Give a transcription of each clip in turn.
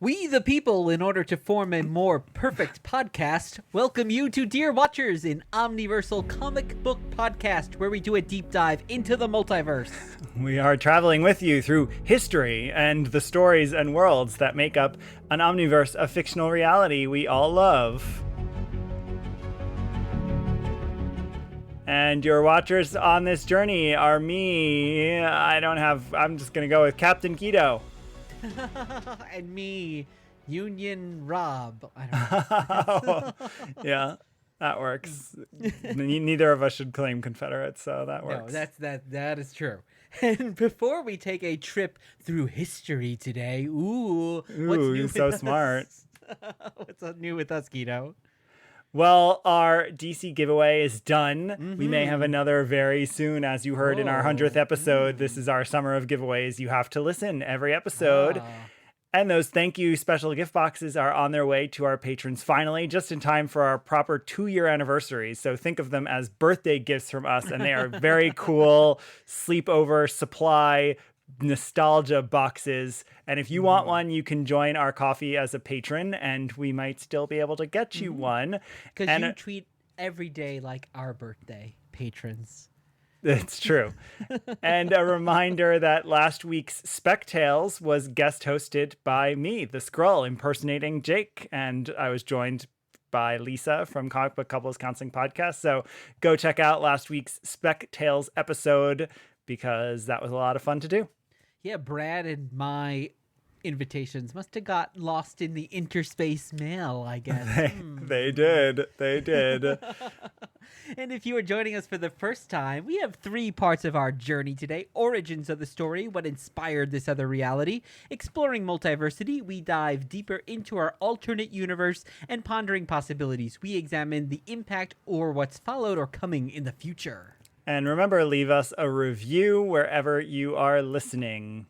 We, the people, in order to form a more perfect podcast, welcome you to Dear Watchers, an omniversal comic book podcast where we do a deep dive into the multiverse. We are traveling with you through history and the stories and worlds that make up an omniverse of fictional reality we all love. And your watchers on this journey are me. I'm just going to go with Captain Keto. And me, Union Rob. I don't know. Yeah, that works. Neither of us should claim Confederates, so that works. No, that is true. And before we take a trip through history today, what's new you're so smart. What's new with us, Keto? Well, our DC giveaway is done. Mm-hmm. We may have another very soon, as you heard in our 100th episode. This is our summer of giveaways. You have to listen every episode. And those thank you special gift boxes are on their way to our patrons finally, just in time for our proper 2-year anniversary. So think of them as birthday gifts from us. And they are very cool sleepover supply nostalgia boxes. And if you want one, you can join our coffee as a patron and we might still be able to get you one. Because you treat every day like our birthday, patrons. It's true. And a reminder that last week's Spec Tales was guest hosted by me, the Skrull, impersonating Jake. And I was joined by Lisa from Comic Book Couples Counseling Podcast. So go check out last week's Spec Tales episode because that was a lot of fun to do. Yeah, Brad and my invitations must have got lost in the interspace mail, I guess. They did. And if you are joining us for the first time, we have 3 parts of our journey today. Origins of the story, what inspired this other reality. Exploring multiversity, we dive deeper into our alternate universe. And pondering possibilities, we examine the impact or what's followed or coming in the future. And remember, leave us a review wherever you are listening.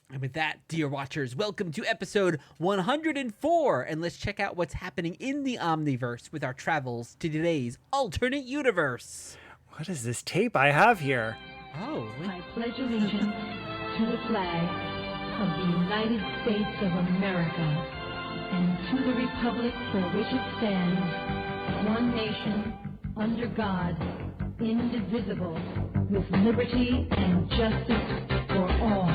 And with that, dear watchers, welcome to episode 104. And let's check out what's happening in the Omniverse with our travels to today's alternate universe. What is this tape I have here? Oh. I pledge allegiance to the flag of the United States of America and to the republic for which it stands, one nation, under God, indivisible, with liberty and justice for all.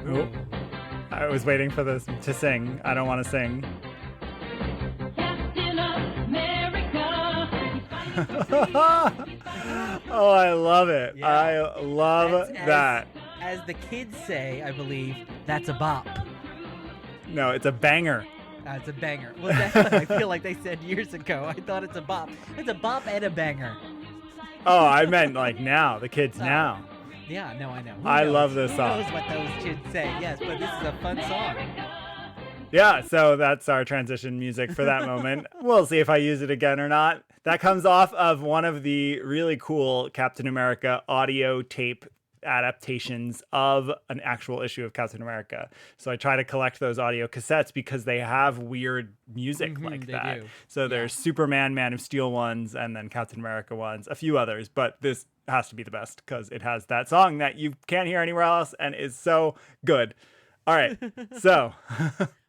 Oh, I was waiting for this to sing. I don't want to sing. Captain America. Oh, I love it. Yeah. I love that. As the kids say, I believe, that's a bop. No, it's a banger. It's a banger. Well, that's what I feel like they said years ago. I thought it's a bop. It's a bop and a banger. Oh, I meant like now, the kids now. Yeah, no, I know. I love this song. Who knows what those kids say? Yes, but this is a fun song. Yeah, so that's our transition music for that moment. We'll see if I use it again or not. That comes off of one of the really cool Captain America audio tape adaptations of an actual issue of Captain America. So I try to collect those audio cassettes because they have weird music like that. Do. So there's Superman, Man of Steel ones, and then Captain America ones, a few others, but this has to be the best because it has that song that you can't hear anywhere else and is so good. All right, so.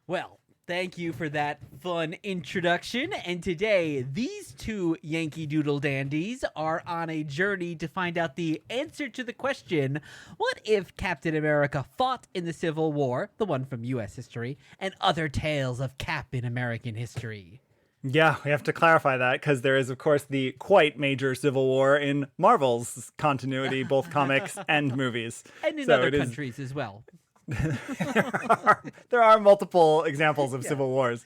Well, thank you for that fun introduction. And today, these 2 Yankee Doodle dandies are on a journey to find out the answer to the question, what if Captain America fought in the Civil War, the one from U.S. history, and other tales of Cap in American history? Yeah, we have to clarify that because there is, of course, the quite major Civil War in Marvel's continuity, both comics and movies. And in other countries as well. There are multiple examples of civil wars,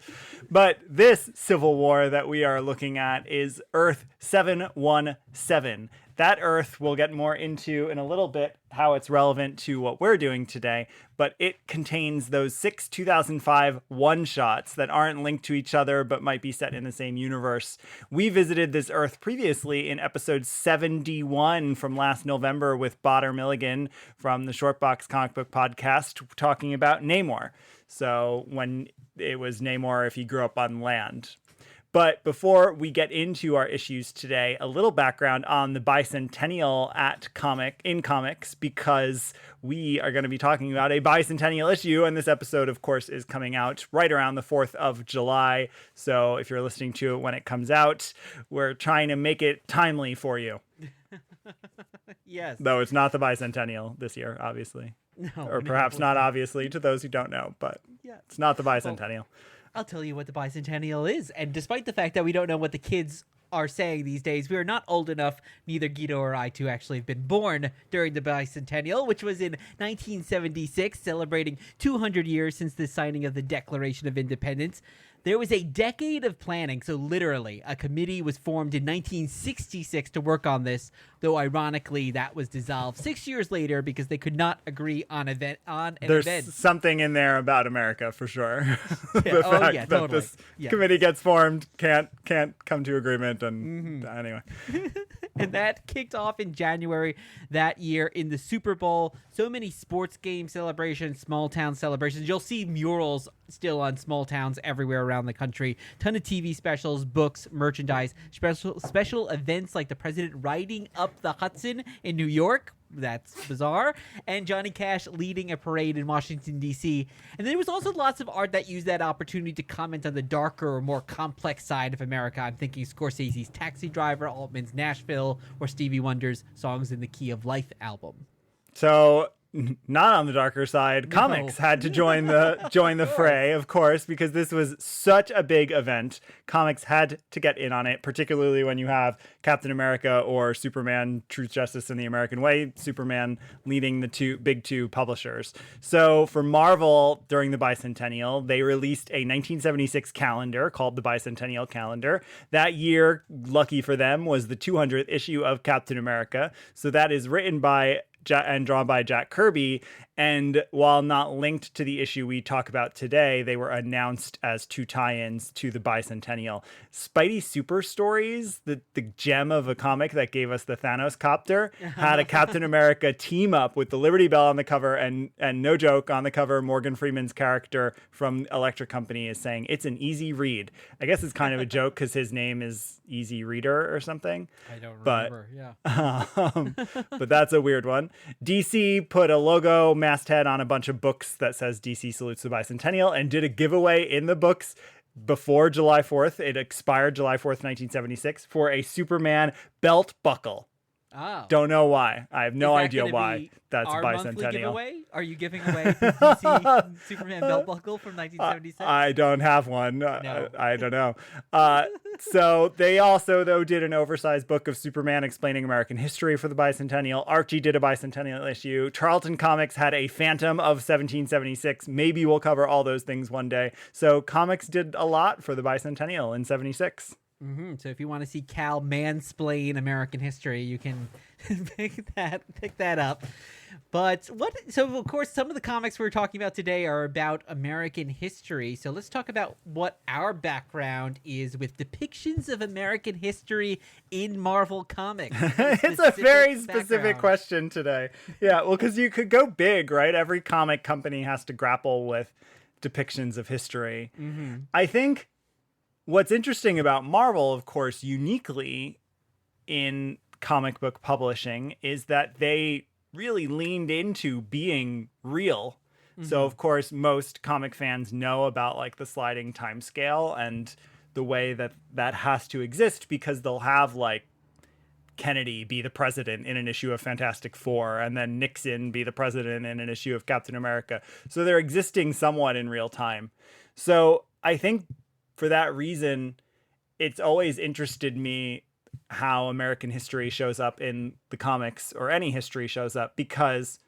but this Civil War that we are looking at is Earth 717. That Earth we'll get more into in a little bit, how it's relevant to what we're doing today, but it contains those 6 2005 one-shots that aren't linked to each other but might be set in the same universe. We visited this Earth previously in episode 71 from last November with Botter Milligan from the Shortbox Comic Book Podcast talking about Namor. So when it was Namor if he grew up on land. But before we get into our issues today, a little background on the Bicentennial in comics, because we are going to be talking about a bicentennial issue, and this episode, of course, is coming out right around the 4th of July. So if you're listening to it when it comes out, we're trying to make it timely for you. Yes. Though it's not the bicentennial this year, obviously. No, or perhaps not obviously to those who don't know, but it's not the bicentennial. Well, I'll tell you what the bicentennial is. And despite the fact that we don't know what the kids are saying these days, we are not old enough, neither Guido or I, to actually have been born during the bicentennial, which was in 1976, celebrating 200 years since the signing of the Declaration of Independence. There was a decade of planning, so literally, a committee was formed in 1966 to work on this, though ironically, that was dissolved 6 years later because they could not agree on an event. There's something in there about America, for sure. The fact that this committee gets formed, can't come to agreement, and anyway. And that kicked off in January that year in the Super Bowl. So many sports game celebrations, small town celebrations. You'll see murals still on small towns everywhere around the country. Ton of TV specials, books, merchandise, special events like the president riding up the Hudson in New York. That's bizarre. And Johnny Cash leading a parade in Washington, D.C. And there was also lots of art that used that opportunity to comment on the darker or more complex side of America. I'm thinking Scorsese's Taxi Driver, Altman's Nashville, or Stevie Wonder's Songs in the Key of Life album. So not on the darker side, comics had to join the fray, of course, because this was such a big event. Comics had to get in on it, particularly when you have Captain America or Superman, Truth, Justice, and the American Way, Superman leading the big two publishers. So for Marvel, during the Bicentennial, they released a 1976 calendar called the Bicentennial Calendar. That year, lucky for them, was the 200th issue of Captain America. So that is written by and drawn by Jack Kirby, and while not linked to the issue we talk about today, they were announced as two tie-ins to the Bicentennial. Spidey Super Stories, the gem of a comic that gave us the Thanos copter, had a Captain America team up with the Liberty Bell on the cover, and no joke, on the cover, Morgan Freeman's character from Electric Company is saying, "It's an easy read." I guess it's kind of a joke because his name is Easy Reader or something. I don't remember, but that's a weird one. DC put a logo masthead on a bunch of books that says DC salutes the Bicentennial and did a giveaway in the books before July 4th. It expired July 4th, 1976 for a Superman belt buckle. Oh. Don't know why. I have no idea why. That's our Bicentennial. Monthly giveaway? Are you giving away the DC Superman belt buckle from 1976? I don't have one. No. I don't know. So they also, though, did an oversized book of Superman explaining American history for the Bicentennial. Archie did a Bicentennial issue. Charlton Comics had a Phantom of 1776. Maybe we'll cover all those things one day. So comics did a lot for the Bicentennial in 76. So if you want to see Cal mansplain American history, you can pick that up. But so of course, some of the comics we're talking about today are about American history. So let's talk about what our background is with depictions of American history in Marvel Comics. It's a very specific question today. Yeah, well, because you could go big, right? Every comic company has to grapple with depictions of history. I think what's interesting about Marvel, of course, uniquely in comic book publishing, is that they really leaned into being real. So, of course, most comic fans know about like the sliding time scale and the way that has to exist, because they'll have like Kennedy be the president in an issue of Fantastic Four, and then Nixon be the president in an issue of Captain America. So they're existing somewhat in real time. So I think for that reason, it's always interested me how American history shows up in the comics, or any history shows up, because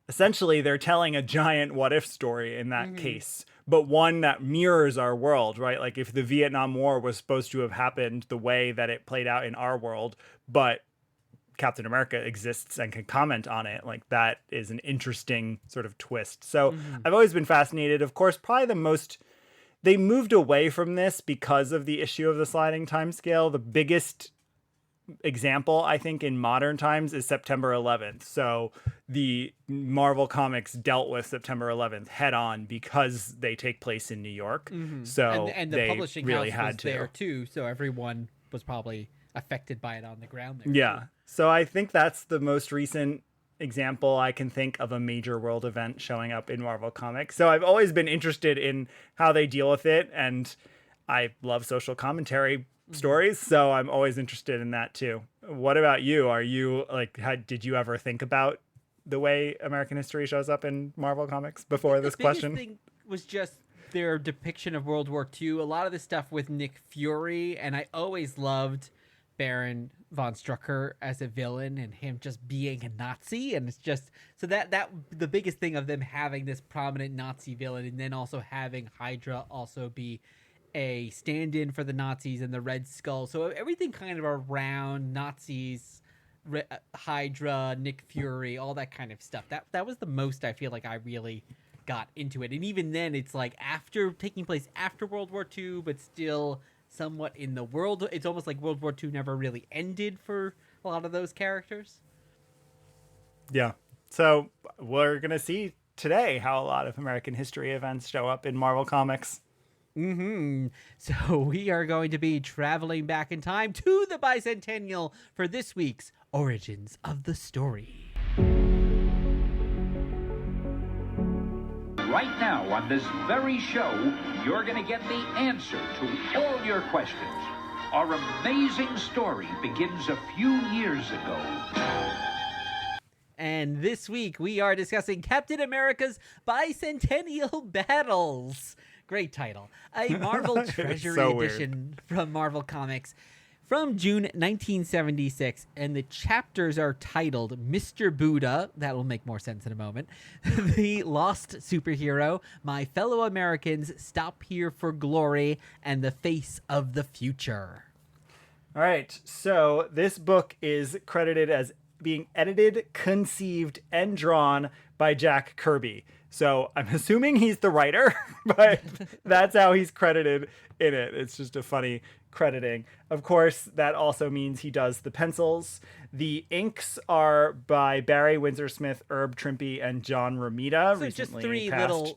essentially they're telling a giant what if story in that case, but one that mirrors our world, right? Like if the Vietnam War was supposed to have happened the way that it played out in our world, but Captain America exists and can comment on it, like that is an interesting sort of twist. So I've always been fascinated. Of course, probably they moved away from this because of the issue of the sliding time scale. The biggest example, I think, in modern times is September 11th. So the Marvel Comics dealt with September 11th head on because they take place in New York. So and the they publishing really house had was to. there too, so everyone was probably affected by it on the ground there. Yeah. So I think that's the most recent example I can think of a major world event showing up in Marvel Comics. So I've always been interested in how they deal with it, and I love social commentary stories, so I'm always interested in that too. What about you? Are you like, did you ever think about the way American history shows up in Marvel Comics before this question? The biggest thing was just their depiction of World War II. A lot of the stuff with Nick Fury, and I always loved Baron von Strucker as a villain and him just being a Nazi, and it's just so that the biggest thing of them having this prominent Nazi villain, and then also having Hydra also be a stand-in for the Nazis and the Red Skull. So everything kind of around Nazis, Hydra, Nick Fury, all that kind of stuff. That was the most I feel like I really got into it. And even then, it's like taking place after World War II, but still somewhat in the world. It's almost like World War II never really ended for a lot of those characters. Yeah. So we're going to see today how a lot of American history events show up in Marvel Comics. So we are going to be traveling back in time to the Bicentennial for this week's Origins of the Story. Right now, on this very show, you're going to get the answer to all your questions. Our amazing story begins a few years ago. And this week, we are discussing Captain America's Bicentennial Battles. Great title. A Marvel Treasury edition from Marvel Comics from June 1976. And the chapters are titled Mr. Buddha. That will make more sense in a moment. The Lost Superhero, My Fellow Americans, Stop Here for Glory, and The Face of the Future. All right. So this book is credited as being edited, conceived, and drawn by Jack Kirby. So I'm assuming he's the writer, but that's how he's credited in it. It's just a funny crediting. Of course, that also means he does the pencils. The inks are by Barry Windsor-Smith, Herb Trimpe, and John Romita. So just three little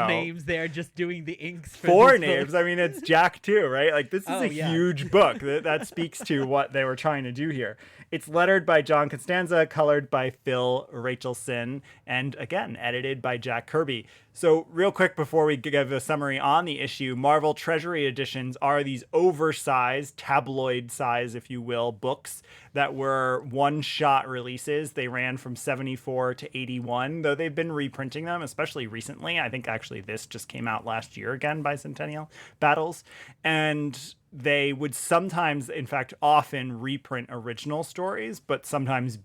names there, just doing the inks. For Four names. Books. I mean, it's Jack too, right? Like this is huge book that speaks to what they were trying to do here. It's lettered by John Costanza, colored by Phil Rachelson, and again, edited by Jack Kirby. So real quick before we give a summary on the issue, Marvel Treasury editions are these oversized, tabloid size, if you will, books that were one-shot releases. They ran from 74 to 81, though they've been reprinting them, especially recently. I think actually this just came out last year again, Bicentennial Battles. And they would sometimes, in fact, often reprint original stories, but sometimes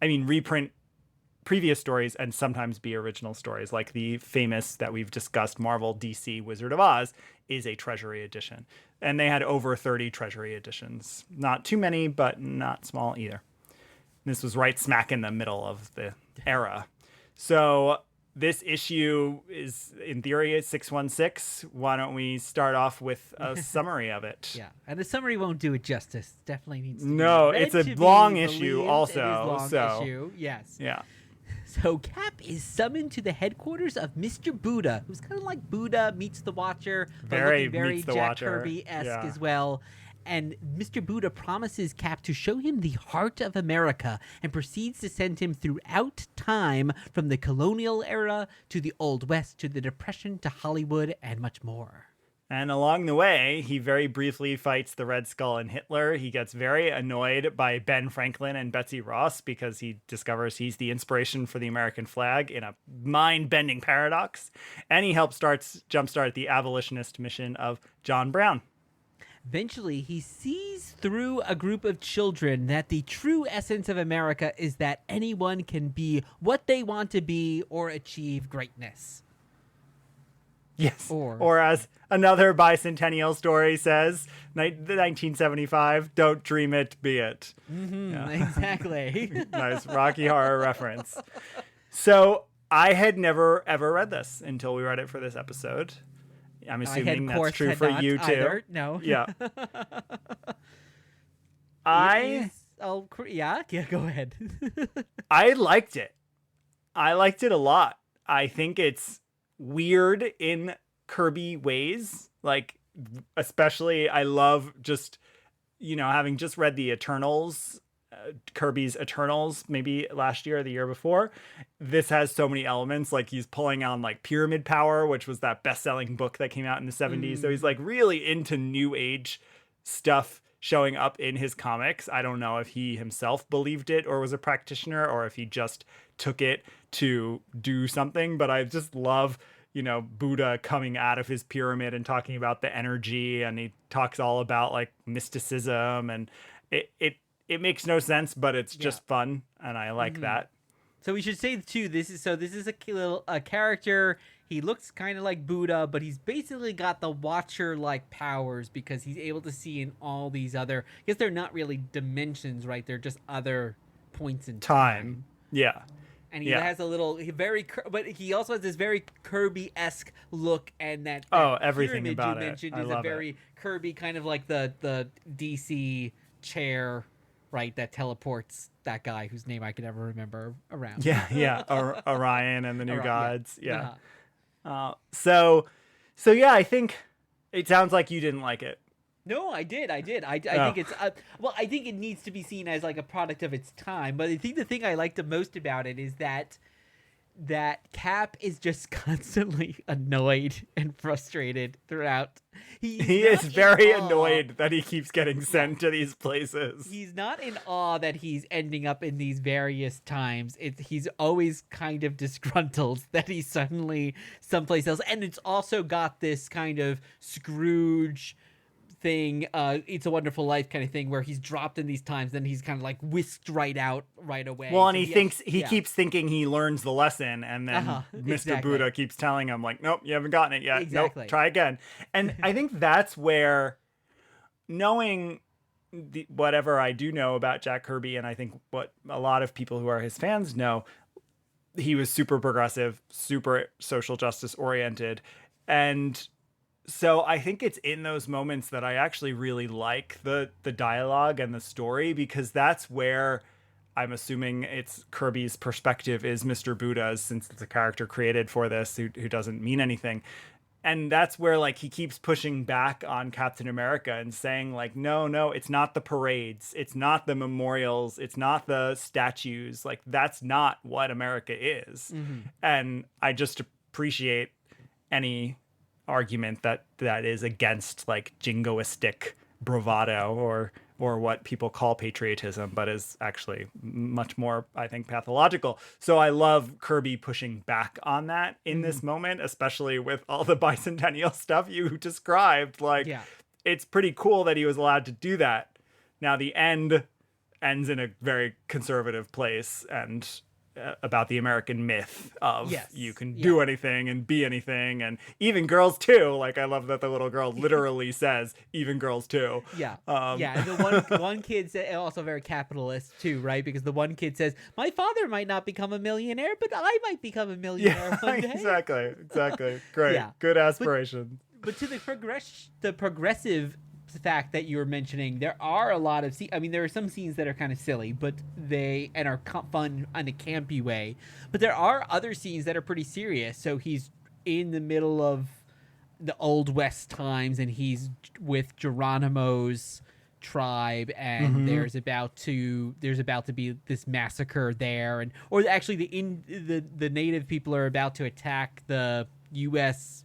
reprint previous stories and sometimes be original stories. Like the famous that we've discussed, Marvel DC Wizard of Oz, is a Treasury edition. And they had over 30 Treasury editions. Not too many, but not small either. This was right smack in the middle of the era. So this issue is, in theory, 616. Why don't we start off with a summary of it? Yeah, and the summary won't do it justice. Definitely needs to be read it's a long issue also. Issue. Yes. Yeah. So Cap is summoned to the headquarters of Mr. Buddha, who's kind of like Buddha meets the Watcher, but looking very Jack Kirby-esque as well. And Mr. Buddha promises Cap to show him the heart of America and proceeds to send him throughout time, from the colonial era to the Old West to the Depression to Hollywood and much more. And along the way, he very briefly fights the Red Skull and Hitler. He gets very annoyed by Ben Franklin and Betsy Ross because he discovers he's the inspiration for the American flag in a mind-bending paradox. And he helps jumpstart the abolitionist mission of John Brown. Eventually, he sees through a group of children that the true essence of America is that anyone can be what they want to be or achieve greatness. Yes. Or as another Bicentennial story says, 1975, don't dream it, be it. Exactly. Nice Rocky Horror reference. So I had never, ever read this until we read it for this episode. I'm assuming that's true for you too. Either. No. Yeah. Yeah, go ahead. I liked it. I liked it a lot. I think it's weird in Kirby ways. Like, especially, I love just, having just read the Eternals, Kirby's Eternals, maybe last year or the year before. This has so many elements. Like, he's pulling on like pyramid power, which was that best-selling book that came out in the 70s. So he's like really into new age stuff showing up in his comics. I don't know if he himself believed it or was a practitioner, or if he just took it to do something. But I just love, Buddha coming out of his pyramid and talking about the energy, and he talks all about like mysticism, and it makes no sense, but it's just fun, and I like that. So we should say too, this is a character. He looks kind of like Buddha, but he's basically got the Watcher-like powers because he's able to see in all these other. I guess they're not really dimensions, right? They're just other points in time. Yeah. And he has a little but he also has this very Kirby-esque look, and that everything pyramid about you it. mentioned I is love a very it. Kirby, kind of like the DC chair, right? That teleports that guy whose name I can never remember around. Yeah. Orion and the New Gods. Yeah. Uh-huh. So yeah, I think it sounds like you didn't like it. No, I did. I think it's I think it needs to be seen as like a product of its time. But I think the thing I like the most about it is that Cap is just constantly annoyed and frustrated throughout. He is very annoyed that he keeps getting sent to these places. He's not in awe that he's ending up in these various times. He's always kind of disgruntled that he's suddenly someplace else. And it's also got this kind of Scrooge thing, It's a Wonderful Life kind of thing, where he's dropped in these times, then he's kind of like whisked right out right away. Well, and he keeps thinking he learns the lesson, and then Mr. Buddha keeps telling him like, nope, you haven't gotten it yet. Exactly. Nope, try again. And I think that's where, knowing whatever I do know about Jack Kirby, and I think what a lot of people who are his fans know, he was super progressive, super social justice oriented, and so I think it's in those moments that I actually really like the dialogue and the story, because that's where I'm assuming it's Kirby's perspective is Mr. Buddha's, since it's a character created for this who doesn't mean anything. And that's where like he keeps pushing back on Captain America and saying like, no, it's not the parades. It's not the memorials. It's not the statues. Like, that's not what America is. Mm-hmm. And I just appreciate any argument that is against like jingoistic bravado or what people call patriotism, but is actually much more, I think, pathological. So I love Kirby pushing back on that in this moment, especially with all the bicentennial stuff you described. Like, it's pretty cool that he was allowed to do that. Now the ends in a very conservative place, and about the American myth of you can do anything and be anything, and even girls too. Like, I love that the little girl literally says even girls too. And the one kid said, also very capitalist too, right? Because the one kid says, my father might not become a millionaire, but I might become a millionaire one day. Exactly. Great. Good aspiration. But to the progressive fact that you were mentioning, there are a lot of there are some scenes that are kind of silly, but they are fun in a campy way. But there are other scenes that are pretty serious. So he's in the middle of the Old West times, and he's with Geronimo's tribe, and there's about to be this massacre there, or actually the native people are about to attack the U.S.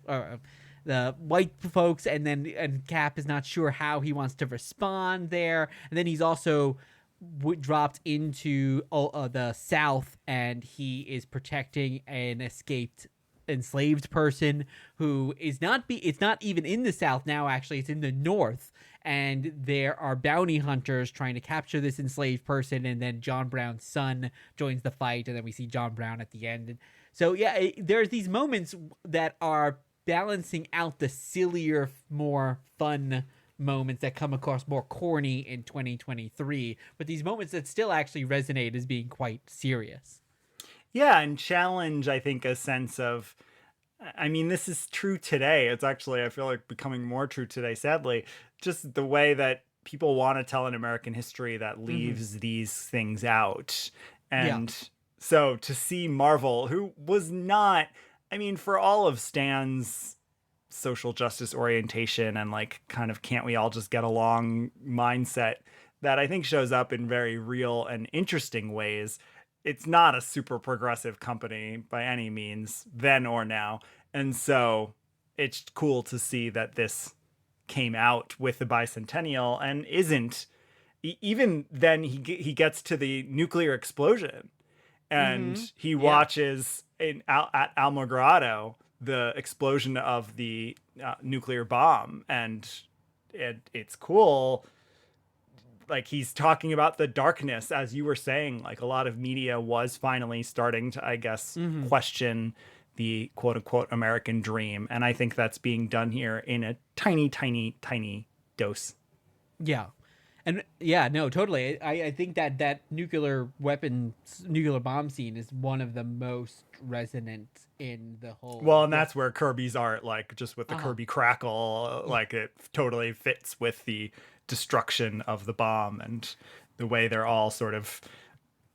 The white folks, and Cap is not sure how he wants to respond there. And then he's also dropped into the South, and he is protecting an enslaved person who is it's not even in the South now, actually. It's in the North, and there are bounty hunters trying to capture this enslaved person, and then John Brown's son joins the fight, and then we see John Brown at the end. And so there's these moments that are balancing out the sillier, more fun moments that come across more corny in 2023, but these moments that still actually resonate as being quite serious. Yeah, and challenge, I think, a sense of, I mean, this is true today. It's actually, I feel like, becoming more true today, sadly. Just the way that people want to tell an American history that leaves these things out. And so to see Marvel, who was not, I mean, for all of Stan's social justice orientation and like kind of can't we all just get along mindset that I think shows up in very real and interesting ways, it's not a super progressive company by any means, then or now. And so it's cool to see that this came out with the Bicentennial and isn't. Even then he gets to the nuclear explosion and he watches at Almagorado the explosion of the nuclear bomb, and it's cool. Like, he's talking about the darkness, as you were saying, like a lot of media was finally starting to, I guess, question the quote unquote American dream. And I think that's being done here in a tiny, tiny, tiny dose. Yeah. And yeah, no, totally. I think that nuclear bomb scene is one of the most resonant in the whole. Well, and that's where Kirby's art, like just with the Kirby crackle, like it totally fits with the destruction of the bomb and the way they're all sort of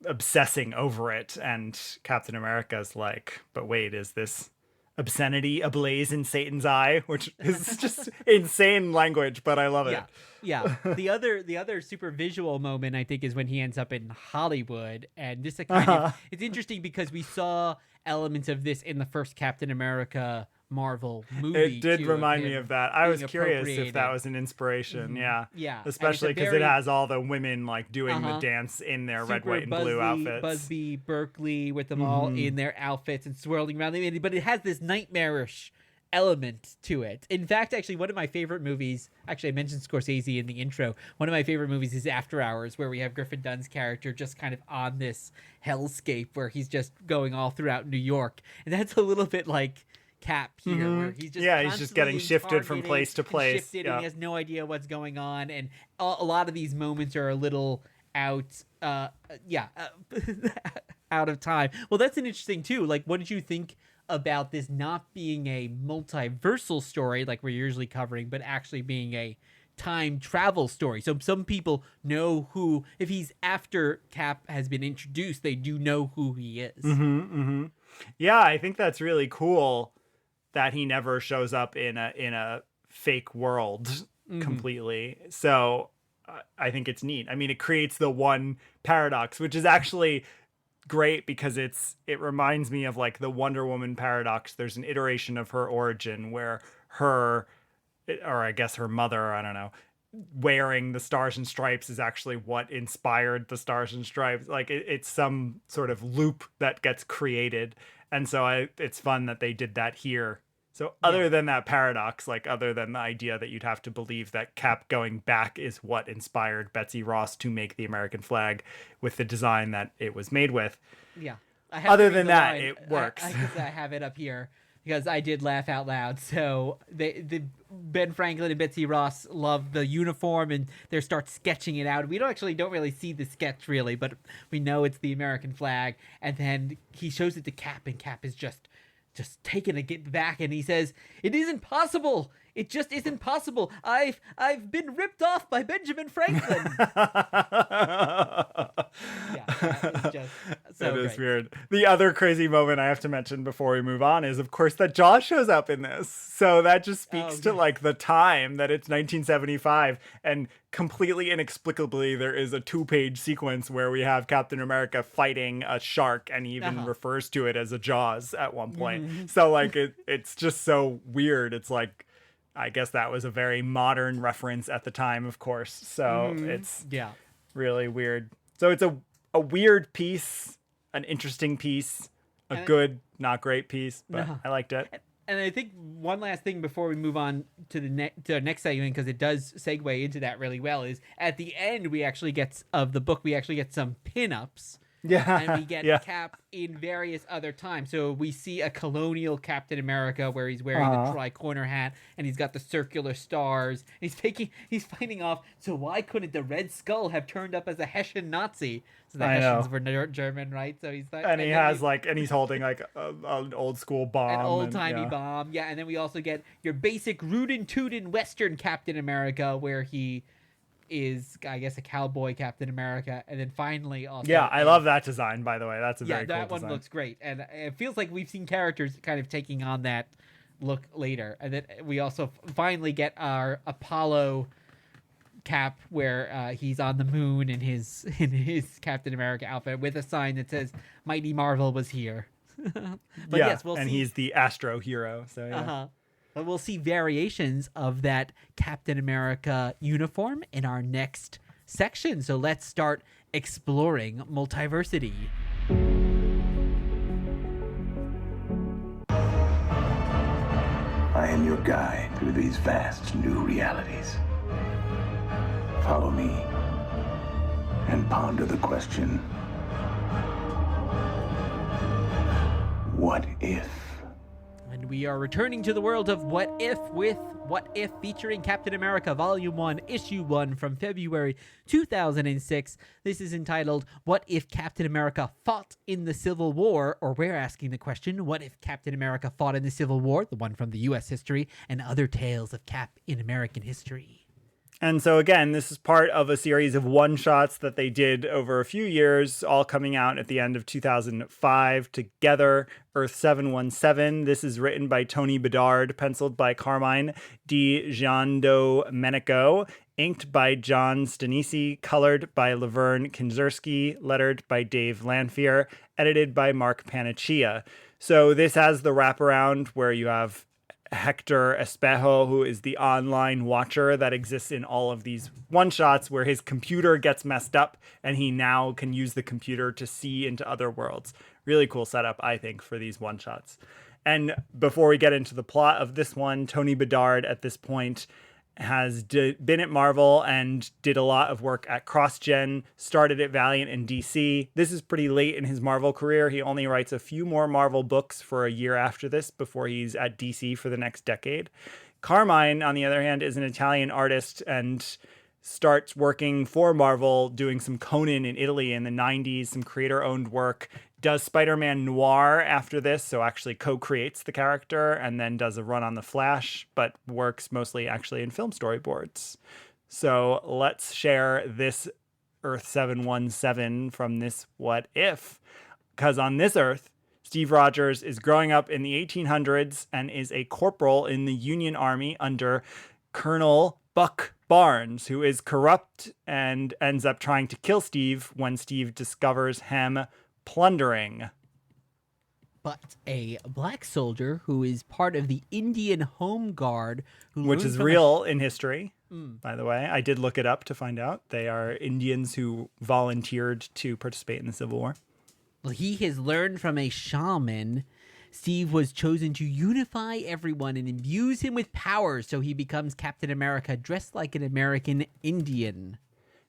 obsessing over it. And Captain America's like, but wait, is this obscenity ablaze in Satan's eye? Which is just insane language, but I love it. Yeah. The other super visual moment, I think, is when he ends up in Hollywood. And this kind of, it's interesting because we saw elements of this in the first Captain America Marvel movie. It did remind me of that. I was curious if that was an inspiration. Yeah. Especially because it has all the women like doing the dance in their red, white, and blue outfits. Busby, Berkeley with them all in their outfits and swirling around them. But it has this nightmarish element to it. In fact, actually, one of my favorite movies, actually I mentioned Scorsese in the intro, one of my favorite movies is After Hours, where we have Griffin Dunn's character just kind of on this hellscape where he's just going all throughout New York. And that's a little bit like Cap here, where he's just getting shifted from place to place. And he has no idea what's going on, and a lot of these moments are a little out of time. Well, that's an interesting too. Like, what did you think about this not being a multiversal story like we're usually covering, but actually being a time travel story? So some people know who, if he's after Cap has been introduced, they do know who he is. Yeah, I think that's really cool that he never shows up in a fake world completely. So I think it's neat. I mean, it creates the one paradox, which is actually great because it reminds me of like the Wonder Woman paradox. There's an iteration of her origin where her, or I guess her mother, I don't know, wearing the Stars and Stripes is actually what inspired the Stars and Stripes. Like it's some sort of loop that gets created. And so it's fun that they did that here. So other than that paradox, like other than the idea that you'd have to believe that Cap going back is what inspired Betsy Ross to make the American flag with the design that it was made with. Yeah. Other than that, it works. I have it up here because I did laugh out loud. So the Ben Franklin and Betsy Ross love the uniform and they start sketching it out. We don't really see the sketch really, but we know it's the American flag. And then he shows it to Cap, and Cap is just taken it back, and he says, "It isn't possible. It just isn't possible. I've been ripped off by Benjamin Franklin." That is just so That is great. weird. The other crazy moment I have to mention before we move on is, of course, that Jaws shows up in this. So that just speaks to like the time that it's 1975, and completely inexplicably there is a 2-page sequence where we have Captain America fighting a shark, and he even refers to it as a Jaws at one point. So like it's just so weird. It's like, I guess that was a very modern reference at the time, of course. So it's really weird. So it's a weird piece, an interesting piece, a good, not great piece, but I liked it. And I think one last thing before we move on to the next segment, because it does segue into that really well, is at the end we actually get some pinups. Yeah. And we get Cap in various other times. So we see a colonial Captain America where he's wearing the tri-corner hat and he's got the circular stars. And he's fighting off. So why couldn't the Red Skull have turned up as a Hessian Nazi? So the Hessians were German, right? So he's like, and he's holding like an old school bomb, an old timey bomb. Yeah. And then we also get your basic rootin' tootin' Western Captain America where he is, I guess, a cowboy Captain America, and then finally also Yeah, I love that design, by the way. That's a very cool that one design. looks great, and it feels like we've seen characters kind of taking on that look later, and then we also finally get our Apollo Cap, where he's on the moon in his Captain America outfit with a sign that says "Mighty Marvel was here." But yeah, yes, we'll and see. he's the Astro hero. So yeah. Uh-huh. But we'll see variations of that Captain America uniform in our next section. So let's start exploring multiversity. I am your guide through these vast new realities. Follow me and ponder the question, what if? And we are returning to the world of What If with What If featuring Captain America Volume 1, Issue 1 from February 2006. This is entitled, What If Captain America Fought in the Civil War? Or we're asking the question, what if Captain America fought in the Civil War, the one from the U.S. history, and other tales of Cap in American history? And so again, this is part of a series of one-shots that they did over a few years, all coming out at the end of 2005 together. Earth 717. This is written by Tony Bedard, penciled by Carmine di Giandomenico, inked by John Stanisi, colored by Laverne Kinzerski, lettered by Dave Lanphier, edited by Mark Paniccia. So this has the wraparound where you have Hector Espejo, who is the online watcher that exists in all of these one-shots, where his computer gets messed up and he now can use the computer to see into other worlds. Really cool setup, I think, for these one-shots. And before we get into the plot of this one, Tony Bedard at this point has been at Marvel and did a lot of work at CrossGen, started at Valiant and DC. This is pretty late in his Marvel career. He only writes a few more Marvel books for a year after this before he's at DC for the next decade. Carmine, on the other hand, is an Italian artist and starts working for Marvel, doing some Conan in Italy in the 90s, some creator-owned work, does Spider-Man Noir after this, so actually co-creates the character, and then does a run on The Flash, but works mostly actually in film storyboards. So let's share this Earth 717 from this What If. Because on this Earth, Steve Rogers is growing up in the 1800s and is a corporal in the Union Army under Colonel Buck Barnes, who is corrupt and ends up trying to kill Steve when Steve discovers him plundering. But a black soldier who is part of the Indian Home Guard, Which is real in history, by the way. I did look it up to find out. They are Indians who volunteered to participate in the Civil War. Well, he has learned from a shaman. Steve was chosen to unify everyone and imbues him with power, so he becomes Captain America dressed like an American Indian.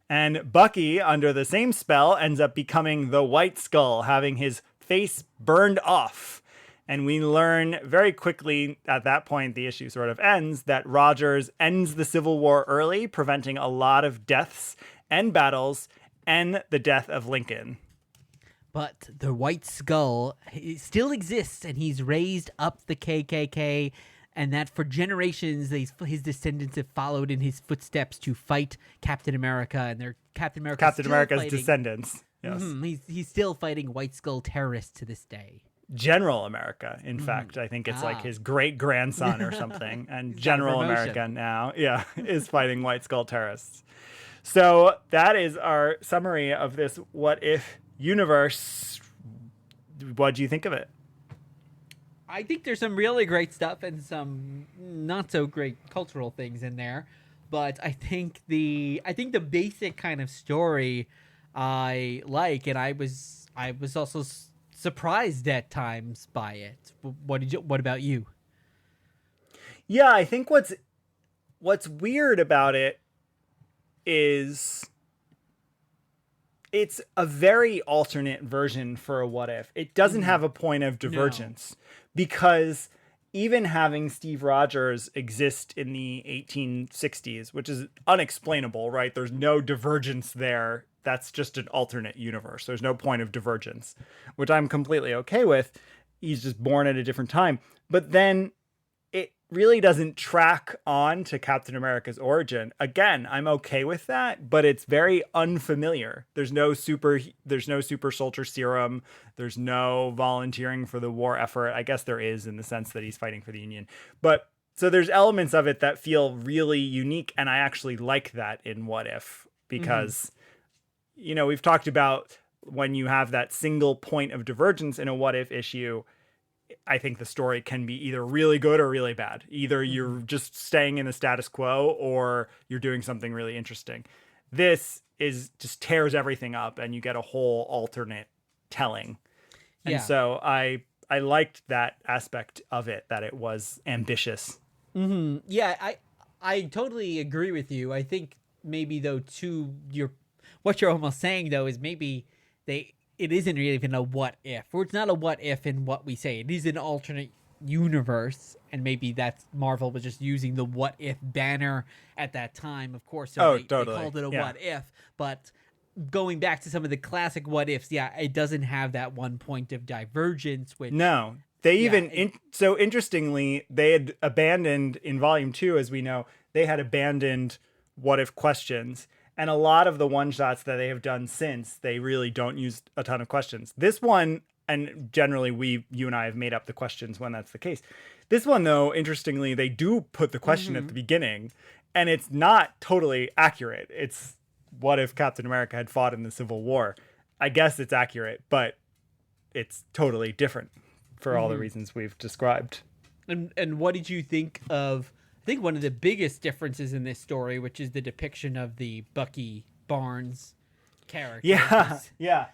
And Bucky, under the same spell, ends up becoming the White Skull, having his face burned off. And we learn very quickly at that point, the issue sort of ends, that Rogers ends the Civil War early, preventing a lot of deaths and battles and the death of Lincoln. But the White Skull still exists, and he's raised up the KKK, and that for generations, his descendants have followed in his footsteps to fight Captain America, and they're Captain America's descendants. Yes. He's still fighting White Skull terrorists to this day. General America, in fact. I think it's like his great-grandson or something. And General America now, is fighting White Skull terrorists. So that is our summary of this What If universe. What do you think of it? I think there's some really great stuff and some not so great cultural things in there, but I think the basic kind of story I like, and I was also surprised at times by it. What about you? Yeah, I think what's weird about it is it's a very alternate version for a What If. It doesn't have a point of divergence because even having Steve Rogers exist in the 1860s, which is unexplainable, right? There's no divergence there. That's just an alternate universe. There's no point of divergence, which I'm completely okay with. He's just born at a different time. But then really doesn't track on to Captain America's origin. Again, I'm okay with that, but it's very unfamiliar. There's no super soldier serum. There's no volunteering for the war effort. I guess there is, in the sense that he's fighting for the Union. But so there's elements of it that feel really unique, and I actually like that in What If, because we've talked about when you have that single point of divergence in a What If issue, I think the story can be either really good or really bad. Either you're just staying in the status quo or you're doing something really interesting. This is just tears everything up and you get a whole alternate telling. And so I liked that aspect of it, that it was ambitious. Yeah, I totally agree with you. I think maybe though what you're almost saying though is maybe it isn't really even a what if, or it's not a what if in what we say. It is an alternate universe, and maybe that's Marvel was just using the what if banner at that time, of course. So they called it a what if. But going back to some of the classic what ifs, it doesn't have that one point of divergence. Which they even so interestingly, they had abandoned in Volume 2, as we know, they had abandoned what if questions. And a lot of the one-shots that they have done since, they really don't use a ton of questions. This one, and generally you and I have made up the questions when that's the case. This one, though, interestingly, they do put the question at the beginning, and it's not totally accurate. It's, what if Captain America had fought in the Civil War? I guess it's accurate, but it's totally different for all the reasons we've described. And what did you think of... I think one of the biggest differences in this story, which is the depiction of the Bucky Barnes character. Yeah.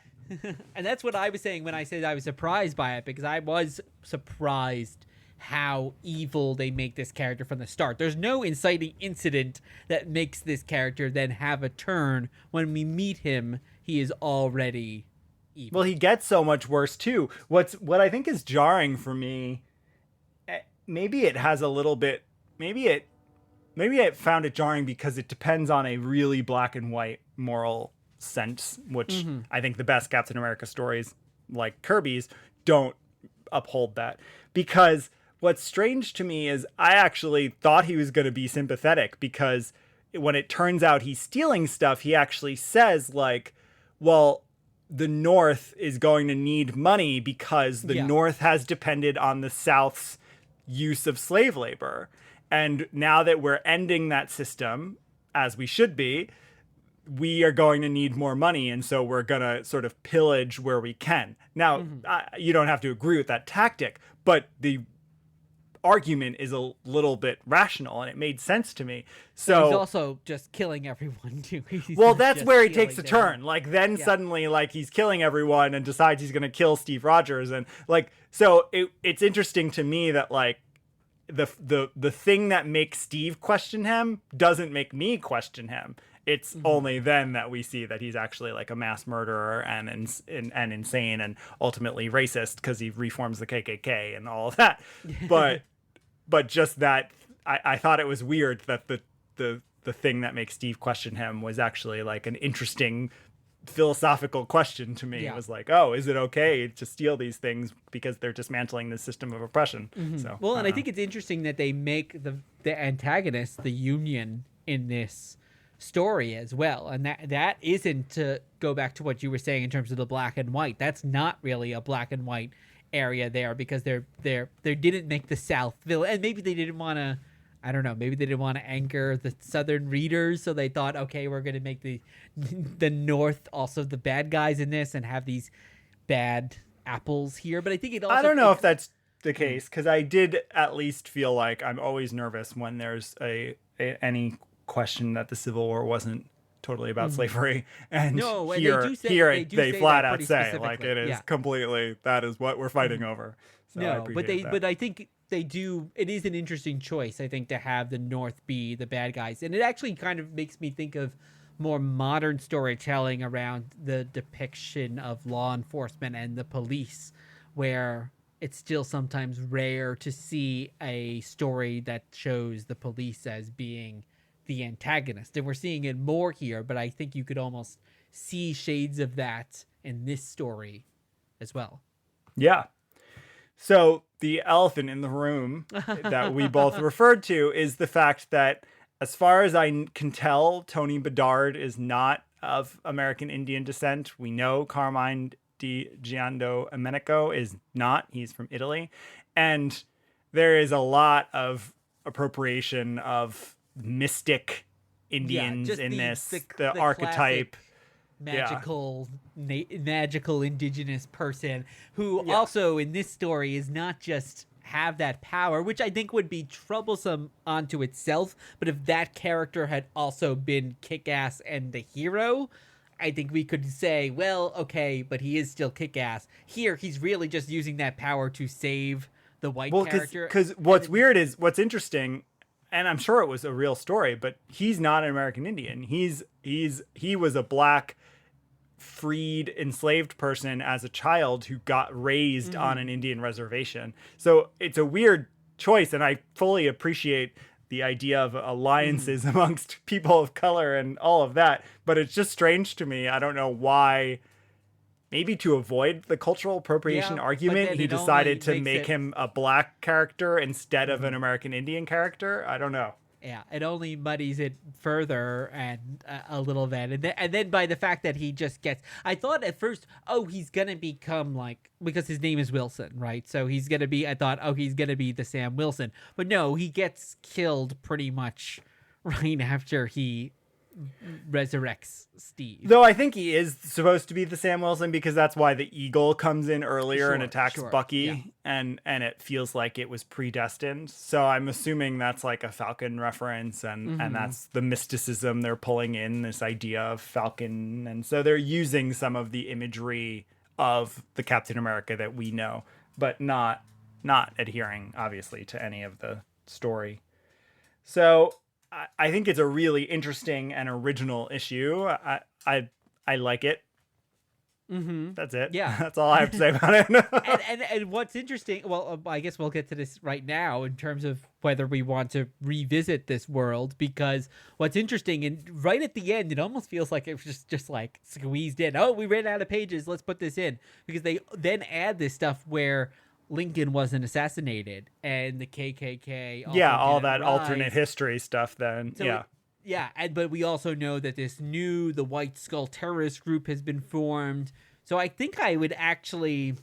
And that's what I was saying when I said I was surprised by it, because I was surprised how evil they make this character from the start. There's no inciting incident that makes this character then have a turn. When we meet him, he is already evil. Well, he gets so much worse too. What I think is jarring for me, maybe it has a little bit... Maybe I found it jarring because it depends on a really black and white moral sense, which I think the best Captain America stories, like Kirby's, don't uphold that. Because what's strange to me is I actually thought he was going to be sympathetic, because when it turns out he's stealing stuff, he actually says, like, well, the North is going to need money because the North has depended on the South's use of slave labor. And now that we're ending that system, as we should be, we are going to need more money. And so we're going to sort of pillage where we can. Now, you don't have to agree with that tactic, but the argument is a little bit rational and it made sense to me. So he's also just killing everyone too. Well, that's where he takes a turn. Like then suddenly, like he's killing everyone and decides he's going to kill Steve Rogers. And like, so it's interesting to me that like, the thing that makes Steve question him doesn't make me question him. It's only then that we see that he's actually like a mass murderer and insane and ultimately racist because he reforms the KKK and all of that. But just that I thought it was weird that the thing that makes Steve question him was actually like an interesting philosophical question to me. It was like, oh, is it okay to steal these things because they're dismantling the system of oppression? So well, and I think it's interesting that they make the antagonist the Union in this story as well, and that isn't, to go back to what you were saying in terms of the black and white, that's not really a black and white area there, because they didn't make the South villain, and maybe they didn't want to, I don't know, maybe they didn't want to anger the Southern readers, so they thought, okay, we're going to make the North also the bad guys in this and have these bad apples here. But I think it also... I don't know if that's the case, because I did at least feel like I'm always nervous when there's any question that the Civil War wasn't totally about slavery. And no, they flat out say, like, it is completely, that is what we're fighting over. So no, but I think... they do. It is an interesting choice, I think, to have the North be the bad guys, and it actually kind of makes me think of more modern storytelling around the depiction of law enforcement and the police, where it's still sometimes rare to see a story that shows the police as being the antagonist, and we're seeing it more here. But I think you could almost see shades of that in this story as well. Yeah. So the elephant in the room that we both referred to is the fact that, as far as I can tell, Tony Bedard is not of American Indian descent. We know Carmine di Giandomenico is not. He's from Italy. And there is a lot of appropriation of mystic Indians in the archetype. Magical indigenous person who also in this story is not just have that power, which I think would be troublesome onto itself, but if that character had also been kick-ass and the hero, I think we could say, well, okay, but he is still kick-ass. Here, he's really just using that power to save the white character. Because what's weird is, what's interesting, and I'm sure it was a real story, but he's not an American Indian. He was a black, freed, enslaved person as a child who got raised on an Indian reservation. So it's a weird choice, and I fully appreciate the idea of alliances amongst people of color and all of that, but it's just strange to me. I don't know why. Maybe to avoid the cultural appropriation argument, he decided to make him a black character instead of an American Indian character. I don't know. Yeah, it only muddies it further and a little bit. And then by the fact that he just gets... I thought at first, he's going to become like... Because his name is Wilson, right? So he's going to be... I thought, he's going to be the Sam Wilson. But no, he gets killed pretty much right after he resurrects Steve. Though I think he is supposed to be the Sam Wilson, because that's why the eagle comes in earlier and attacks Bucky, and it feels like it was predestined. So I'm assuming that's like a Falcon reference, and that's the mysticism they're pulling in, this idea of Falcon, and so they're using some of the imagery of the Captain America that we know, but not adhering obviously to any of the story. So I think it's a really interesting and original issue. I like it. That's it. Yeah. That's all I have to say about it. and what's interesting, well, I guess we'll get to this right now in terms of whether we want to revisit this world, because what's interesting, and right at the end, it almost feels like it was just like squeezed in. Oh, we ran out of pages. Let's put this in, because they then add this stuff where Lincoln wasn't assassinated and the KKK all that alternate history stuff then. So but we also know that the White Skull terrorist group has been formed. So I think I would actually,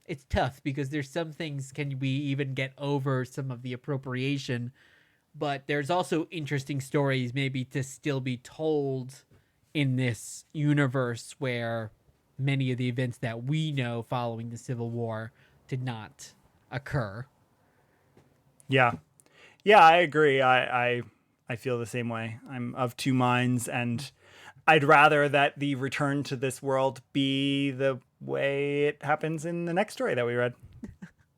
it's tough because there's some things, can we even get over some of the appropriation, but there's also interesting stories maybe to still be told in this universe where many of the events that we know following the Civil War did not occur. Yeah, I agree. I feel the same way. I'm of two minds, and I'd rather that the return to this world be the way it happens in the next story that we read.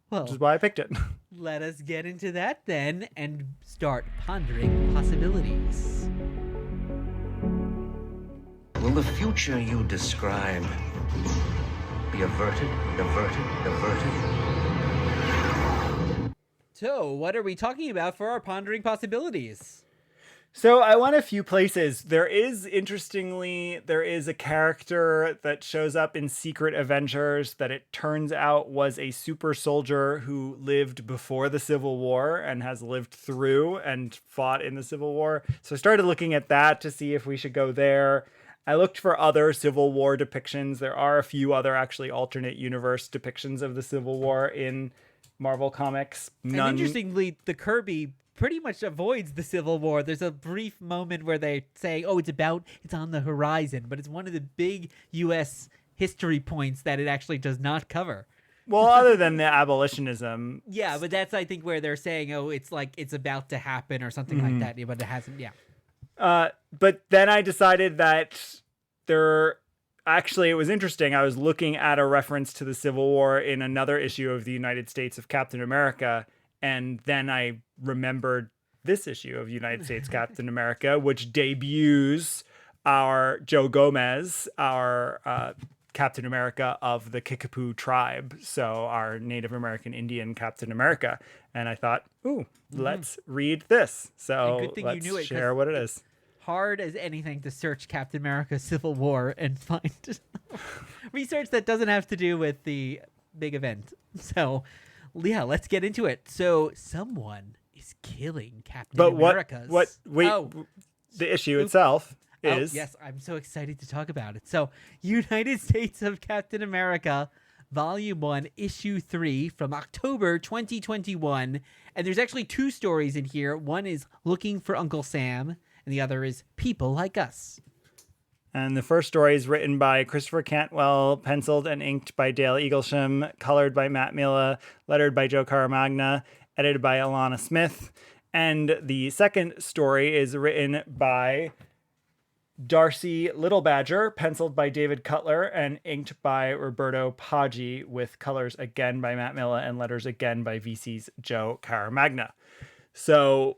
Well, which is why I picked it. Let us get into that then and start pondering possibilities. Will the future you describe be averted? So, what are we talking about for our pondering possibilities? So I went a few places. There is a character that shows up in Secret Avengers that it turns out was a super soldier who lived before the Civil War and has lived through and fought in the Civil War. So I started looking at that to see if we should go there. I looked for other Civil War depictions. There are a few other actually alternate universe depictions of the Civil War in Marvel Comics. None. And interestingly, the Kirby pretty much avoids the Civil War. There's a brief moment where they say, it's on the horizon, but it's one of the big U.S. history points that it actually does not cover. Well, other than the abolitionism. Yeah, but that's, I think, where they're saying, it's like it's about to happen or something like that, but it hasn't, But then I decided that it was interesting. I was looking at a reference to the Civil War in another issue of the United States of Captain America, and then I remembered this issue of United States Captain America, which debuts our Joe Gomez, our Captain America of the Kickapoo Tribe, so our Native American Indian Captain America. And I thought, let's read this. So let's share what it is. Hard as anything to search Captain America Civil War and find research that doesn't have to do with the big event. So Yeah, let's get into it. So someone is killing Captain But America's. the issue itself is... Oh, yes, I'm so excited to talk about it. So, United States of Captain America, Volume 1, Issue 3 from October 2021. And there's actually 2 stories in here. One is Looking for Uncle Sam, and the other is People Like Us. And the first story is written by Christopher Cantwell, penciled and inked by Dale Eaglesham, colored by Matt Milla, lettered by Joe Caramagna, edited by Alana Smith. And the second story is written by Darcie Little Badger, penciled by David Cutler, and inked by Roberto Paggi, with colors again by Matt Milla and letters again by VC's Joe Caramagna. So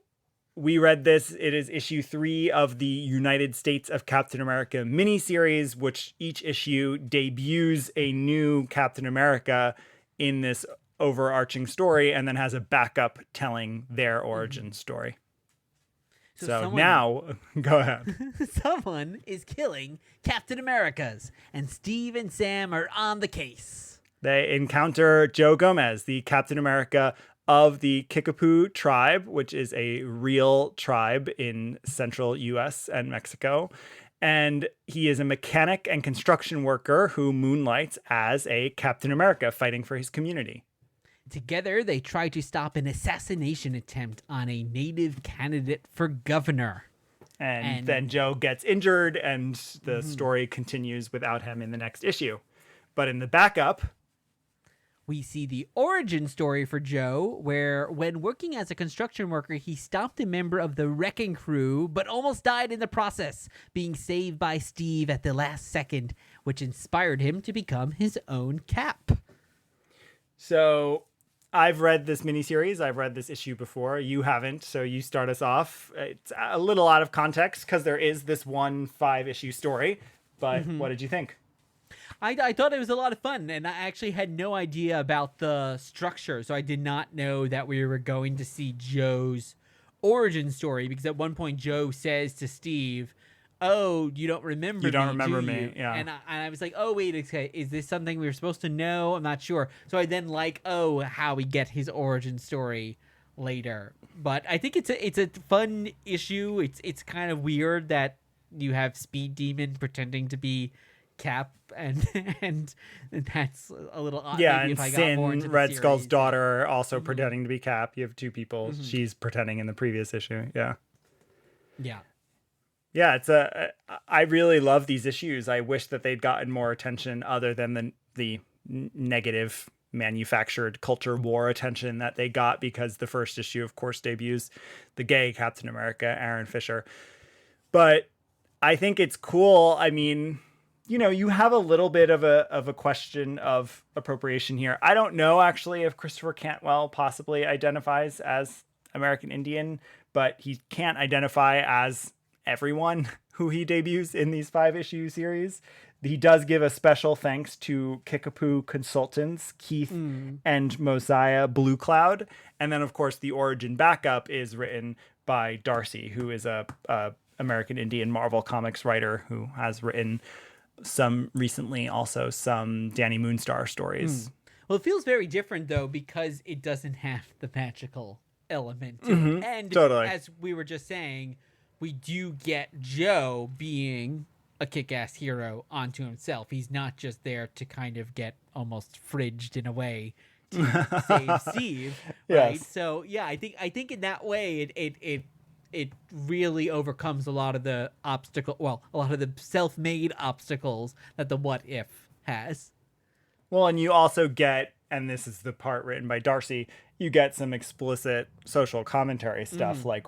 we read this. It is issue 3 of the United States of Captain America miniseries, which each issue debuts a new Captain America in this overarching story and then has a backup telling their origin story. So now, go ahead. Someone is killing Captain America's, and Steve and Sam are on the case. They encounter Joe Gomez, the Captain America of the Kickapoo Tribe, which is a real tribe in central U.S. and Mexico. And he is a mechanic and construction worker who moonlights as a Captain America fighting for his community. Together, they try to stop an assassination attempt on a native candidate for governor. And then Joe gets injured, and the story continues without him in the next issue. But in the backup, we see the origin story for Joe, where when working as a construction worker, he stopped a member of the wrecking crew, but almost died in the process, being saved by Steve at the last second, which inspired him to become his own Cap. So I've read this miniseries. I've read this issue before. You haven't, so you start us off. It's a little out of context because there is this one 5-issue story, but what did you think? I thought it was a lot of fun, and I actually had no idea about the structure, so I did not know that we were going to see Joe's origin story, because at one point Joe says to Steve, "Oh, you don't remember me, You don't remember do me, you?" yeah. And I was like, "Oh, wait, okay, is this something we were supposed to know? I'm not sure." So I then how we get his origin story later. But I think it's a fun issue. It's kind of weird that you have Speed Demon pretending to be Cap, and that's a little odd. Yeah, maybe and if I got more Sin, into the Red series. Skull's daughter, also pretending to be Cap. You have 2 people. She's pretending in the previous issue. Yeah. Yeah. Yeah, I really love these issues. I wish that they'd gotten more attention other than the negative manufactured culture war attention that they got, because the first issue, of course, debuts the gay Captain America, Aaron Fisher. But I think it's cool. I mean, you know, you have a little bit of a question of appropriation here. I don't know, actually, if Christopher Cantwell possibly identifies as American Indian, but he can't identify as everyone who he debuts in these 5-issue series. He does give a special thanks to Kickapoo consultants, Keith and Mosiah Blue Cloud. And then, of course, the origin backup is written by Darcie, who is a American Indian Marvel Comics writer who has written recently also some Danny Moonstar stories. Well, it feels very different, though, because it doesn't have the magical element to it. And totally. As we were just saying, we do get Joe being a kick-ass hero onto himself. He's not just there to kind of get almost fridged in a way to save Steve, right? Yes. So yeah, I think in that way it really overcomes a lot of the a lot of the self-made obstacles that the What If has. Well, and you also get, and this is the part written by Darcie, you get some explicit social commentary stuff, like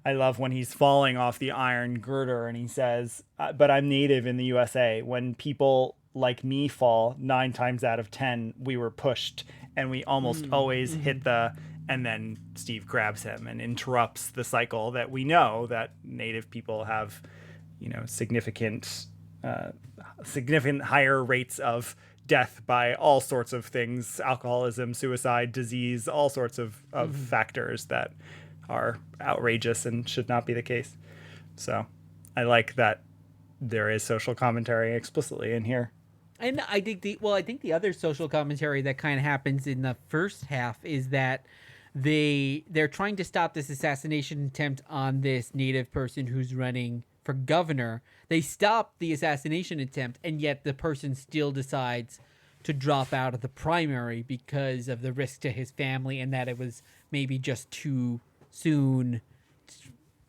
I love when he's falling off the iron girder and he says, "But I'm native in the USA. When people like me fall, 9 times out of 10, we were pushed and we almost always hit and then Steve grabs him and interrupts the cycle that we know that native people have, you know, significant higher rates of death by all sorts of things, alcoholism, suicide, disease, all sorts of factors that are outrageous and should not be the case." So I like that there is social commentary explicitly in here. And I think the other social commentary that kind of happens in the first half is that they're trying to stop this assassination attempt on this native person who's running for governor. They stop the assassination attempt, and yet the person still decides to drop out of the primary because of the risk to his family, and that it was maybe just too soon,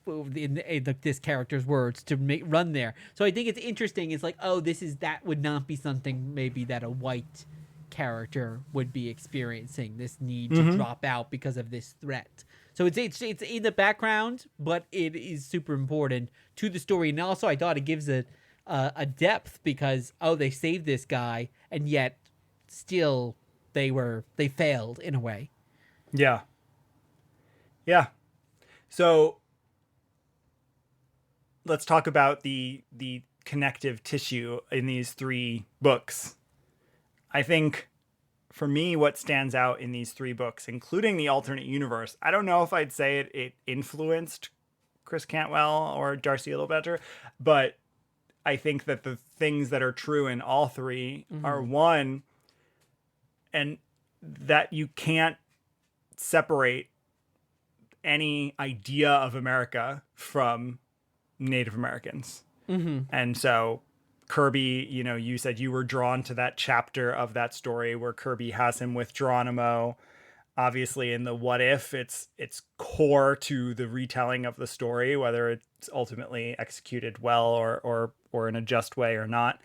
in this character's words, to run there. So I think it's interesting. It's like, oh, that would not be something maybe that a white character would be experiencing, this need to drop out because of this threat. So it's in the background, but it is super important to the story. And also I thought it gives a depth because, oh, they saved this guy, and yet still they failed in a way. Yeah. So let's talk about the connective tissue in these three books. I think for me, what stands out in these three books, including the alternate universe, I don't know if I'd say it influenced Chris Cantwell or Darcie a little better, but I think that the things that are true in all three are, one, and that you can't separate any idea of America from Native Americans. And so Kirby, you said you were drawn to that chapter of that story where Kirby has him with Geronimo. Obviously, in the what if, it's core to the retelling of the story, whether it's ultimately executed well or in a just way or not.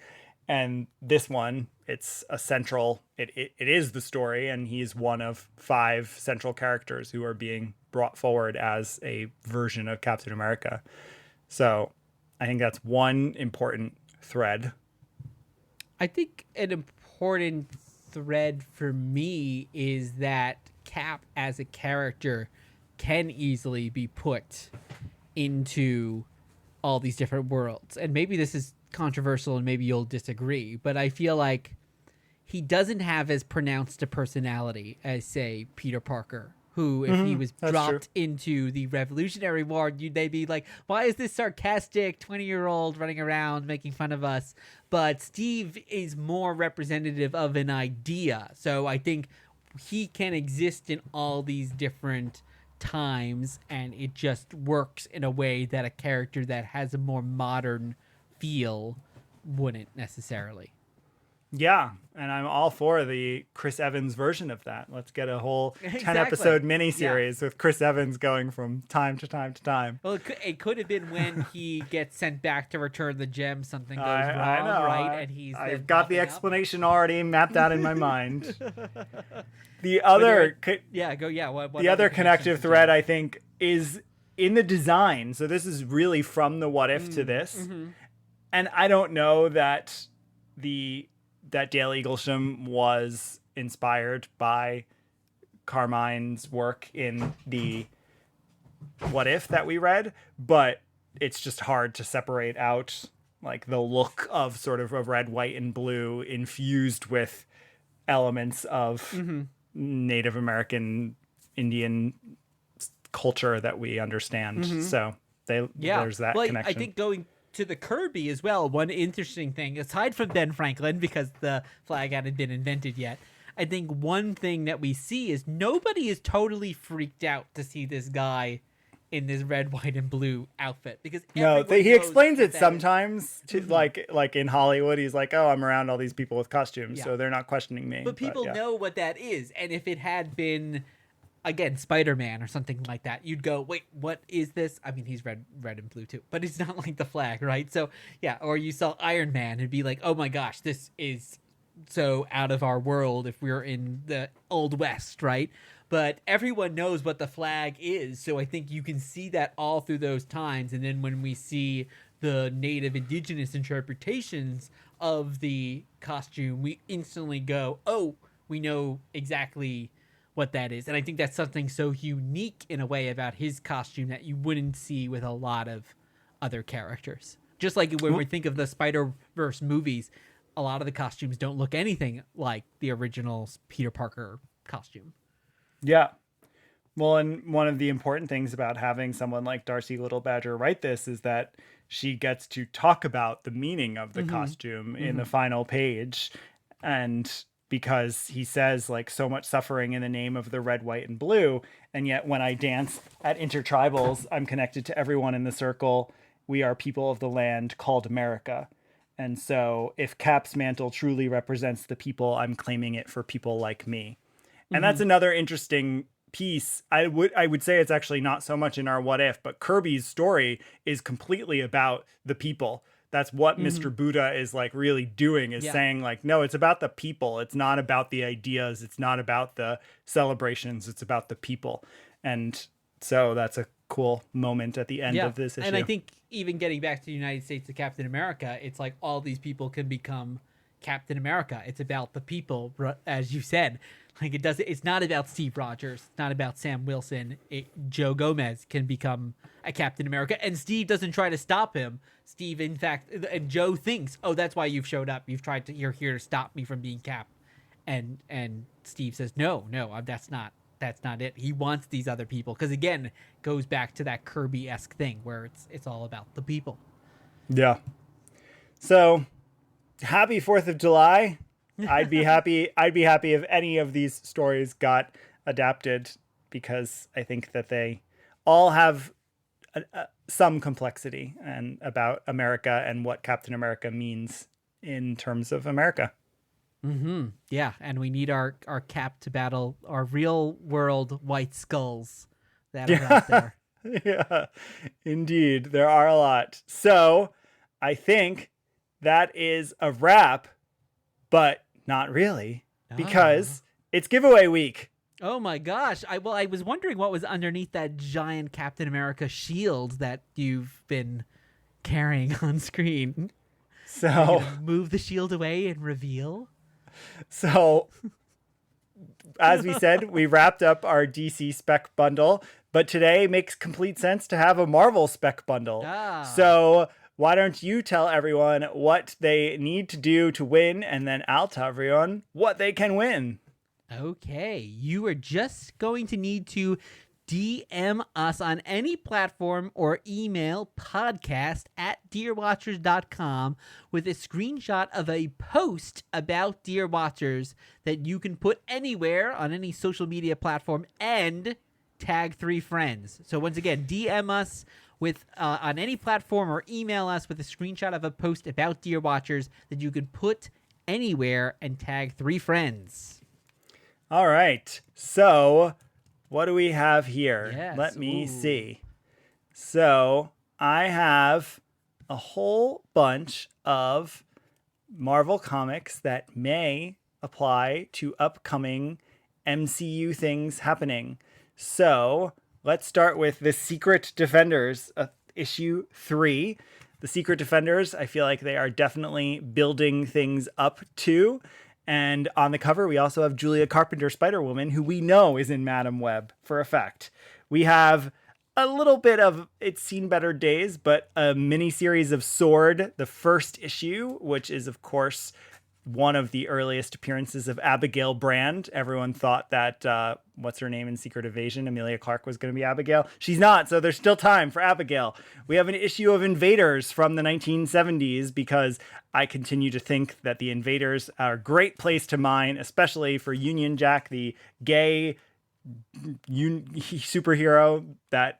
And this one, it's a central. It is the story, and he's one of 5 central characters who are being brought forward as a version of Captain America. So, I think that's one important thread. I think an important thread for me is that Cap as a character can easily be put into all these different worlds. And maybe this is controversial and maybe you'll disagree, but I feel like he doesn't have as pronounced a personality as, say, Peter Parker, who, if he was dropped into the Revolutionary War, they'd be like, why is this sarcastic 20-year-old running around making fun of us? But Steve is more representative of an idea. So I think he can exist in all these different times, and it just works in a way that a character that has a more modern feel wouldn't necessarily. Yeah, and I'm all for the Chris Evans version of that. Let's get a whole 10-episode miniseries with Chris Evans going from time to time to time. Well, it could have been when he gets sent back to return the gem, something goes wrong, I know, right? And I've got the explanation already mapped out in my mind. The other other the other connective thread, I think, is in the design. So this is really from the what if to this. And I don't know that Dale Eaglesham was inspired by Carmine's work in the What If that we read, but it's just hard to separate out like the look of sort of a red, white, and blue infused with elements of Native American Indian culture that we understand. So there's that connection. I think going to the Kirby as well, one interesting thing, aside from Ben Franklin, because the flag hadn't been invented yet, I think one thing that we see is nobody is totally freaked out to see this guy in this red, white, and blue outfit, because he explains it sometimes to like in Hollywood. He's like, oh, I'm around all these people with costumes, so they're not questioning me. But people know what that is, and if it had been, again, Spider-Man or something like that, you'd go, wait, what is this? I mean, he's red and blue too, but it's not like the flag, right? So yeah, or you saw Iron Man and be like, oh my gosh, this is so out of our world if we're in the Old West, right? But everyone knows what the flag is, so I think you can see that all through those times. And then when we see the Native Indigenous interpretations of the costume, we instantly go, oh, we know exactly what that is. And I think that's something so unique in a way about his costume that you wouldn't see with a lot of other characters. Just like when we think of the Spider-Verse movies, a lot of the costumes don't look anything like the original Peter Parker costume. Yeah. Well, and one of the important things about having someone like Darcie Little Badger write this is that she gets to talk about the meaning of the costume in the final page. And because he says like so much suffering in the name of the red, white, and blue. And yet when I dance at intertribals, I'm connected to everyone in the circle. We are people of the land called America. And so if Cap's mantle truly represents the people, I'm claiming it for people like me. And that's another interesting piece. I would say it's actually not so much in our What If, but Kirby's story is completely about the people. That's what Mr. Buddha is like really doing, is saying like, no, it's about the people. It's not about the ideas. It's not about the celebrations. It's about the people. And so that's a cool moment at the end of this issue. And I think even getting back to the United States of Captain America, it's like all these people can become Captain America. It's about the people, as you said. Like it's not about Steve Rogers. It's not about Sam Wilson. Joe Gomez can become a Captain America, and Steve doesn't try to stop him. Steve, in fact, and Joe thinks, oh, that's why you've showed up. You're here to stop me from being Cap. And Steve says, no, that's not it. He wants these other people. Cause again, it goes back to that Kirby-esque thing where it's all about the people. Yeah. So happy 4th of July. I'd be happy if any of these stories got adapted, because I think that they all have some complexity and about America and what Captain America means in terms of America. Yeah, and we need our Cap to battle our real world white skulls that are out there. Yeah, indeed. There are a lot. So I think that is a wrap, but not really, because it's giveaway week. Oh my gosh. I was wondering what was underneath that giant Captain America shield that you've been carrying on screen. So move the shield away and reveal. So as we said, we wrapped up our DC spec bundle, but today makes complete sense to have a Marvel spec bundle. So why don't you tell everyone what they need to do to win, and then I'll tell everyone what they can win. Okay, you are just going to need to DM us on any platform or email podcast@dearwatchers.com with a screenshot of a post about Dear Watchers that you can put anywhere on any social media platform and tag 3 friends. So once again, DM us with on any platform or email us with a screenshot of a post about Dear Watchers that you can put anywhere and tag 3 friends. All right. So what do we have here? Yes. Let me see. So I have a whole bunch of Marvel comics that may apply to upcoming MCU things happening. So let's start with The Secret Defenders, issue 3. The Secret Defenders, I feel like they are definitely building things up too. And on the cover, we also have Julia Carpenter, Spider-Woman, who we know is in Madam Web for a fact. We have a little bit of It's Seen Better Days, but a mini-series of Sword, the first issue, which is, of course, one of the earliest appearances of Abigail Brand. Everyone thought that, what's her name in Secret Invasion? Emilia Clarke was going to be Abigail. She's not, so there's still time for Abigail. We have an issue of Invaders from the 1970s, because I continue to think that the Invaders are a great place to mine, especially for Union Jack, the gay superhero that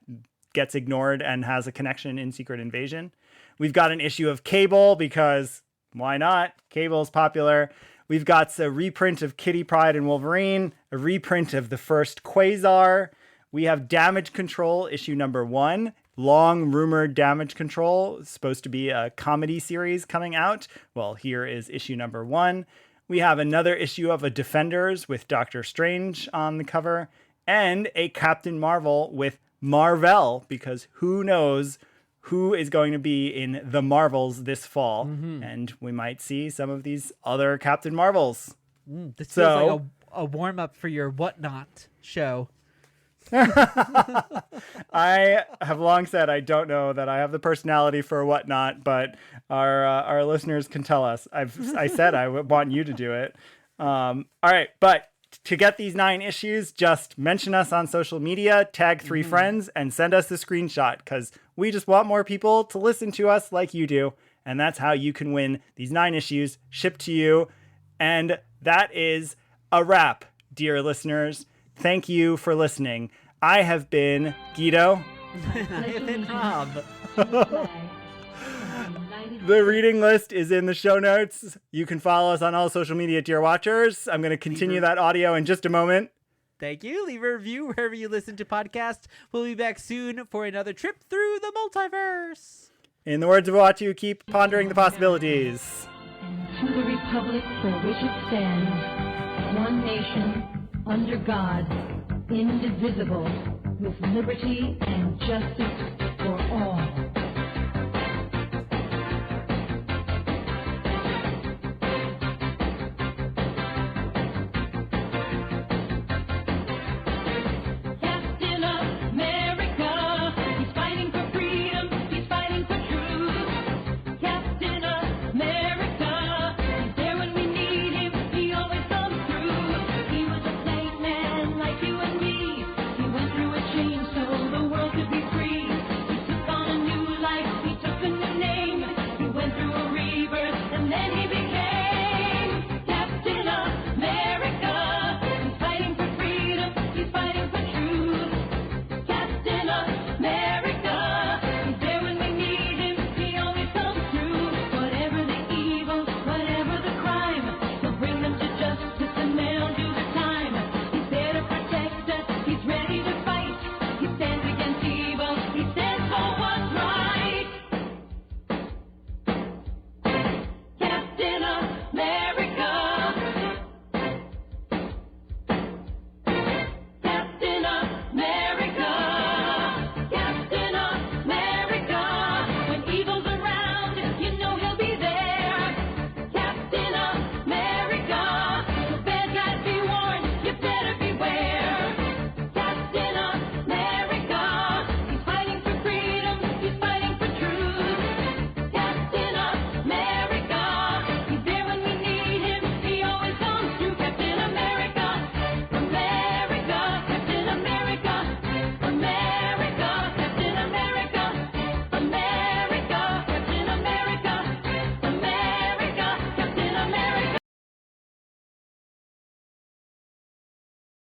gets ignored and has a connection in Secret Invasion. We've got an issue of Cable, because why not? Cable's popular. We've got a reprint of Kitty Pryde and Wolverine, a reprint of the first Quasar. We have Damage Control, issue number 1. Long rumored Damage Control. It's supposed to be a comedy series coming out. Well, here is issue number 1. We have another issue of a Defenders with Doctor Strange on the cover, and a Captain Marvel with Marvel, because who knows who is going to be in the Marvels this fall. And we might see some of these other Captain Marvels. This feels like a warm-up for your Whatnot show. I have long said I don't know that I have the personality for Whatnot, but our listeners can tell us. I said I want you to do it. All right, but to get these 9 issues, just mention us on social media, tag 3 friends, and send us the screenshot, because we just want more people to listen to us like you do. And that's how you can win these 9 issues shipped to you. And that is a wrap, dear listeners. Thank you for listening. I have been Guido. I have been Rob. The reading list is in the show notes. You can follow us on all social media, dear watchers. I'm going to continue that audio in just a moment. Thank you. Leave a review wherever you listen to podcasts. We'll be back soon for another trip through the multiverse. In the words of Uatu, keep pondering the possibilities. And to the republic for which it stands, one nation, under God, indivisible, with liberty and justice for all.